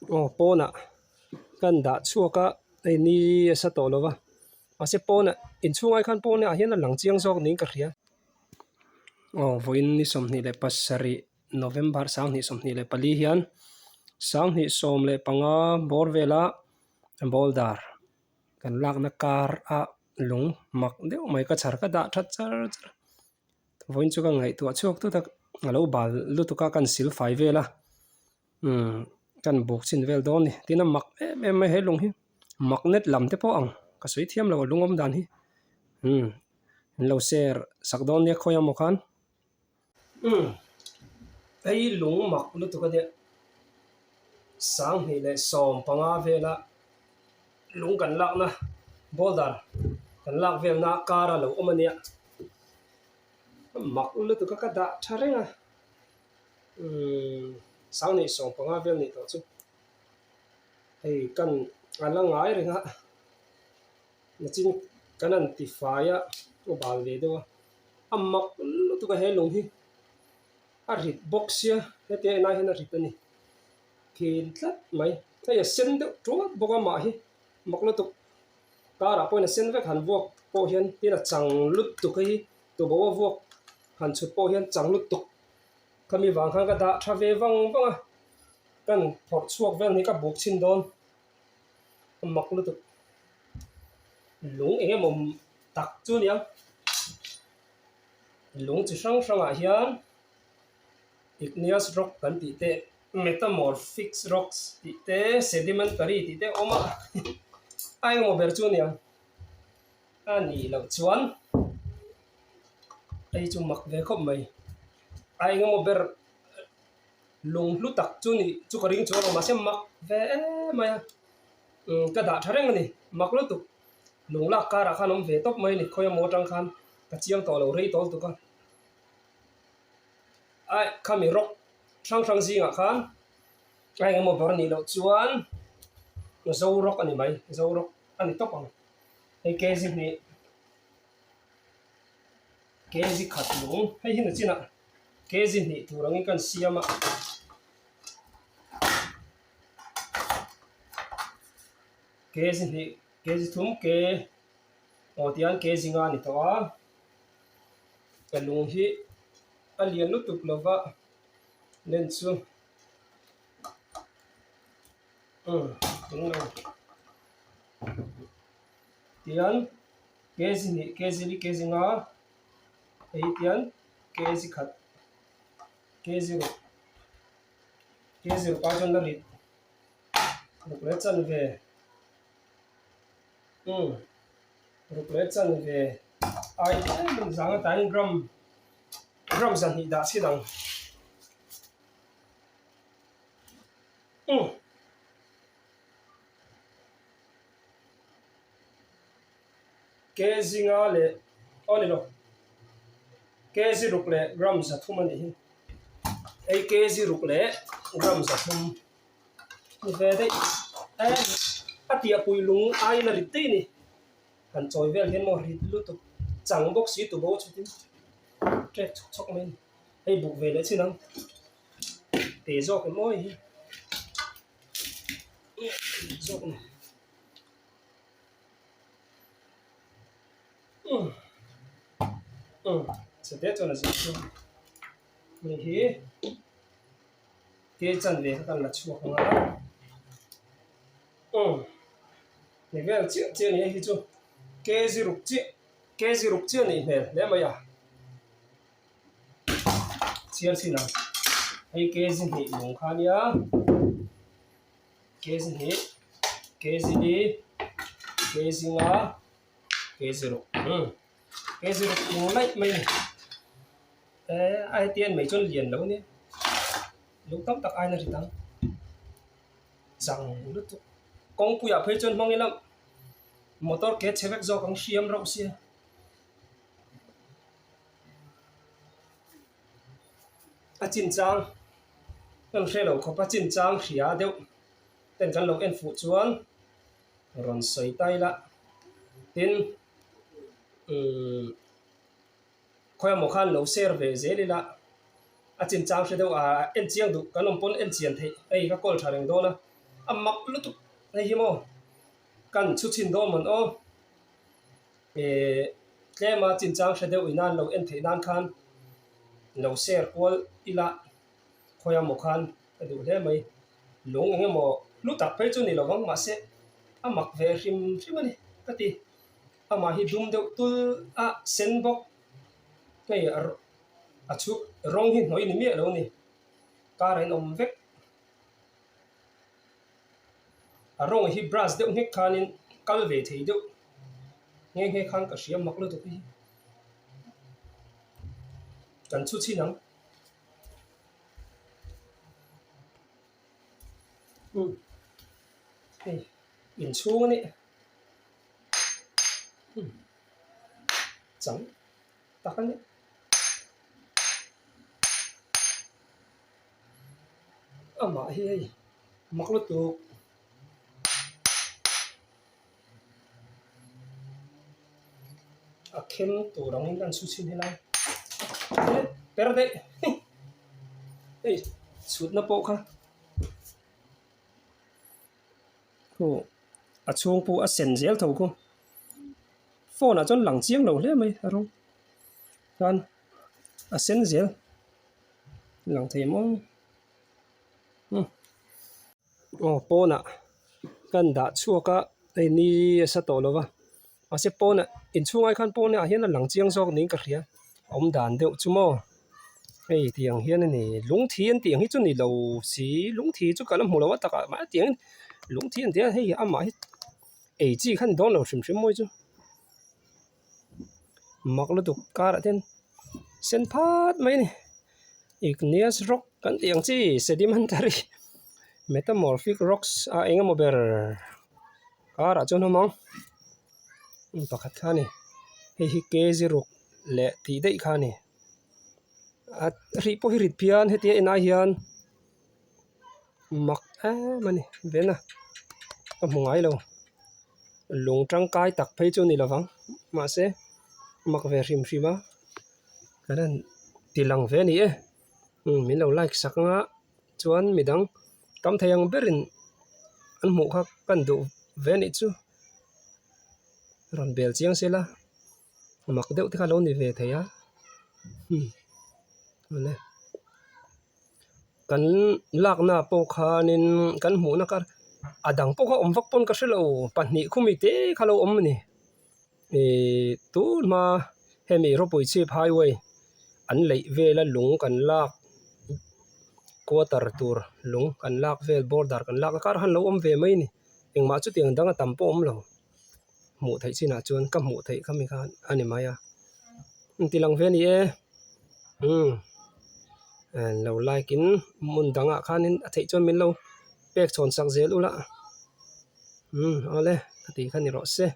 pawh kan dah chuaka ei ni sa to lova ase pawh in chungai khan pawh a hian a lang chiang zawk niin ka hria voin ni somni le pasari November sang ni somni le pali hian sang ni som le panga borvela boldar kan lak na kar a lung mak deuh mai ka chhar ka da that char voin chu ka ngai tu chuak tu tak alo bal lutuka kan sil fai vela kan buk chin vel don ni tina mak em he lung hi mak net lam te po ang ka sui thiam lo lungom dan hi lo ser sak don ne khoya mo khan ei lung mak lutuka de sang hi le som panga vela lung kan lak na boldar kan lak vel na kara lo omania mak lutuka ka da tharenga sang ni som panga vel ni to chu ei kan ala ngai renga na chin kanan ti faya o bal ve do amak lutuka he lung hi a rit box ya hete na hena rit ani kin tlat mai thaya sen de tuat boka ma hi mak lutuk kara poina sen vek han vok po hian tina chang lut tu kai to bo vok han chut po hian chang lut tuk kami wang khan ka da tha ve wang wanga kan phor chuak vel ni ka buk chin don mak lutuk lung enge mom tak chu niang lung chi sang sang a hian igneous rock kan ti te metamorphic rocks ti te sedimentary ti te oma ai mo ber chu niang ani lo chuan ai chu mak ve khop mai ai mo ber lung lu tak chu ni chu ka ring chu ma se mak ve mai ka da thareng ni mak lu tu lung la ka ra khanom ve top mai ni khoya mo tang khan ka chiang to lo rei tol tu ka ai khami rock sang sang zinga khan ai mo ber ni lo chuan no zo rock ani mai zo rock ani top ang ei kezi ni kezi khat lung hei hin china kezi ni turangi kan siama kezi thum ke otian kezi nga ni to a kalung hi alian lutuk lova len chu tian kezi nga ei tian kezi khat kezi ro pa jon da rit rukle chan ve rukle chan ve ai mun zang tan gram zan hi da si dang kezi nga le oni lo kezi rukle gram za thum ani hi ei kezi rukle gram za thum ni ve dei atia pui lung ai na rit ni han choi vel hen mo rit lu tu chang box si tu bo chutin trek chok men ei buk ve le chinang te zo ko moi hi zo ko se te chona se ni hi ke chan ve kan la chuak nga ni vel chi ni hi chu kezi ruk chi ni hmel le ma ya chiar sina ei kezi ni lung khania kezi ni kezi nga kezi ruk lung lai mai ai tiên mấy chôn liền đâu nè lúc tóc tắc ai là gì tăng rằng lúc con cùi à phê chôn mong lắm motor kết chế vek do con xiêm rộng xia chín trang con xe lẩu có chín trang xía đeo tên con lẩu en phụ chuan rồi sấy tay la tin khoi mo khan lo ser ve zeli la a chin chang se do a en chiang du kan om pon en chian thei ei ka kol thareng do na mặc lúc này hi mo kan chu chin do man o cái mà chín trang sẽ đều inan lâu en thấy nan khan lâu share call ila khoya một khan cái đủ thế mấy lúng nghe mo lúc tập phải cho này là vắng mà sẽ mặc về rim rim này cái gì mà hi dum đâu tu sen bok cái chu rong hi nói ni mẹ đâu nè cả rồi ông vek rong hi brass đâu nghe khanin kal về thấy đâu nghe nghe khan cái gì mặc lúc tụi hi cần chút chi nắng in chu này chẳng tắc cái này mà hi mặc lúc tụi kem tụi rong in cần chút chi này lại perde chút nó bộ khá cô chuông pu sen zel thầu cô phone chọn lẳng chiang đầu lẽ mày không gan sen zel lẳng thêm mong phone kan đã chua cả đây ni sa tổ lo va sẽ phone in chung ai khan phone hiện là lẳng chiang zawk nín cả khía ông đàn đều chú mò tiếng hiện này lúng thiên tiếng hít chút này lâu xí lúng thiên chút cả lắm hồ lâu tất cả mà tiếng lúng thiên thế hay mà chỉ khăn đó là xem môi chứ mặc là tục cả là tên sen phát mấy này igneous rock kan tiếng chi sedimentary metamorphic rocks anh em ber cả là cho nó mong pakat khan này hi kezi rock lệ tí đấy khan này ripo hirit pian hetia ina hian mặc mà này về nè không ngai lâu lung trăng cai tắc phê cho này là vắng mà sẽ mặc về rim rim á cái này thì lằng về này mình lâu like sắc ngã chuan mình đang cảm thấy ang berin anh mũ khác cần đủ về này chứ rồi bèo chiang xe la mặc đeo thì khá lâu này về thấy á này kan lak na po khanin kan hmu na kar adang po kha om vak pon ka hrelo pahnih khumi te khalo om ni tu ma hemi ropui chip highway an lei vela lung kan lak quarter tur lung kan lak vel border kan lak kar han lo om ve mai ni engma chu tiang danga tampo om lo hmuhtheih china chuan ka hmuhtheih khami khan ani maya tilang ve ni lâu like in mun danga khanin thei chon min lo pek chon sak zel ula ole ti khani ro se